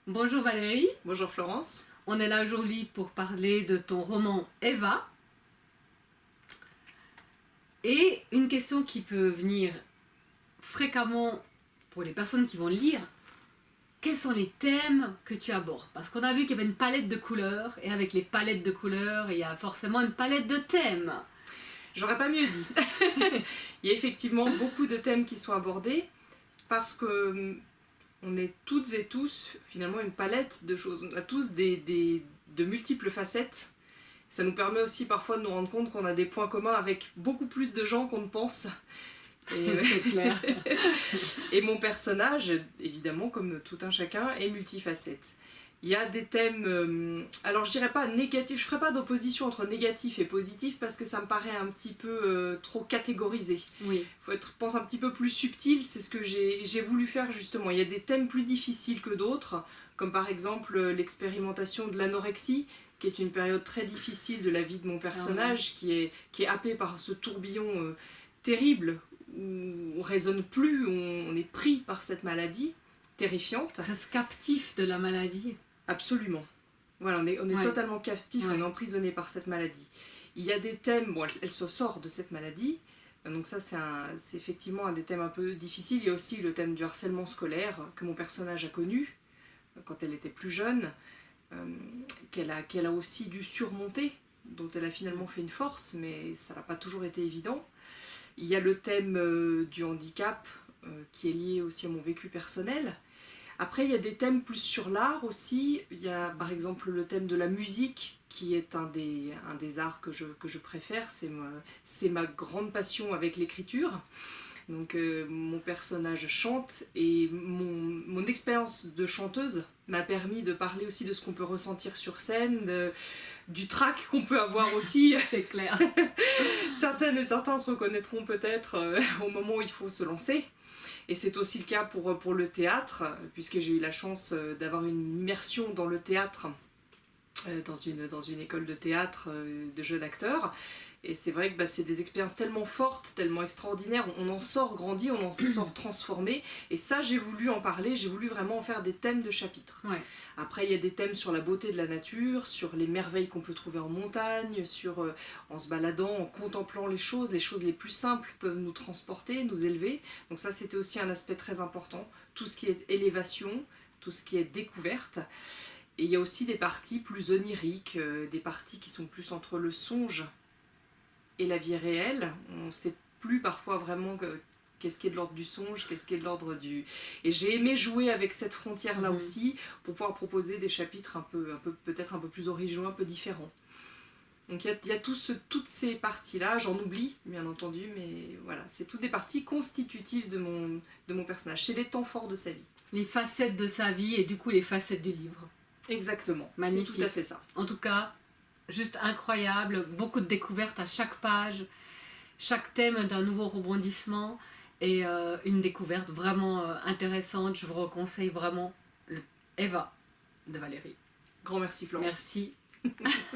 Bonjour Valérie, Bonjour Florence. on est là aujourd'hui pour parler de ton roman Eva. Et une question qui peut venir fréquemment pour les personnes qui vont lire, quels sont les thèmes que tu abordes? Parce qu'on a vu qu'il y avait une palette de couleurs, et avec les palettes de couleurs, il y a forcément une palette de thèmes. J'aurais pas mieux dit. Il y a effectivement beaucoup de thèmes qui sont abordés parce que on est toutes et tous finalement une palette de choses. On a tous de multiples facettes. Ça nous permet aussi parfois de nous rendre compte qu'on a des points communs avec beaucoup plus de gens qu'on ne pense. C'est clair. Et mon personnage, évidemment, comme tout un chacun, est multifacette. Il y a des thèmes, alors je dirais pas négatifs, je ferai pas d'opposition entre négatif et positif parce que ça me paraît un petit peu trop catégorisé. Oui. Faut être, je pense, un petit peu plus subtil, c'est ce que j'ai voulu faire justement. Il y a des thèmes plus difficiles que d'autres, comme par exemple l'expérimentation de l'anorexie, qui est une période très difficile de la vie de mon personnage, qui est happé par ce tourbillon terrible, où on raisonne plus, où on est pris par cette maladie terrifiante. Presque captif de la maladie. Absolument. Voilà, on est Ouais. totalement captif, Ouais. on est emprisonné par cette maladie. Il y a des thèmes, bon, elle se sort de cette maladie, donc ça c'est effectivement un des thèmes un peu difficiles. Il y a aussi le thème du harcèlement scolaire que mon personnage a connu quand elle était plus jeune, qu'elle a aussi dû surmonter, dont elle a finalement fait une force, mais ça n'a pas toujours été évident. Il y a le thème du handicap qui est lié aussi à mon vécu personnel. Après, il y a des thèmes plus sur l'art aussi. Il y a par exemple le thème de la musique, qui est un des arts que je préfère. C'est ma grande passion avec l'écriture. Donc mon personnage chante et mon expérience de chanteuse m'a permis de parler aussi de ce qu'on peut ressentir sur scène, du trac qu'on peut avoir aussi. C'est clair. Certaines et certains se reconnaîtront peut-être au moment où il faut se lancer. Et c'est aussi le cas pour le théâtre, puisque j'ai eu la chance d'avoir une immersion dans le théâtre, dans une école de théâtre de jeunes acteurs. Et c'est vrai que c'est des expériences tellement fortes, tellement extraordinaires, on en sort grandi, on en sort transformé. Et ça, j'ai voulu en parler, j'ai voulu vraiment en faire des thèmes de chapitres. Ouais. Après, il y a des thèmes sur la beauté de la nature, sur les merveilles qu'on peut trouver en montagne, sur en se baladant, en contemplant les choses les plus simples peuvent nous transporter, nous élever. Donc ça, c'était aussi un aspect très important. Tout ce qui est élévation, tout ce qui est découverte. Et il y a aussi des parties plus oniriques, des parties qui sont plus entre le songe et la vie réelle. On ne sait plus parfois vraiment qu'est-ce qui est de l'ordre du songe, qu'est-ce qui est de l'ordre du... Et j'ai aimé jouer avec cette frontière-là aussi, pour pouvoir proposer des chapitres peut-être un peu plus originaux, un peu différents. Donc il y a toutes ces parties-là, j'en oublie bien entendu, mais voilà, c'est toutes des parties constitutives de mon personnage. C'est les temps forts de sa vie. Les facettes de sa vie et du coup les facettes du livre. Exactement, Magnifique. c'est tout à fait ça. En tout cas, juste incroyable, beaucoup de découvertes à chaque page, chaque thème d'un nouveau rebondissement et une découverte vraiment intéressante. Je vous conseille vraiment le Eva de Valérie. Grand merci Florence. Merci.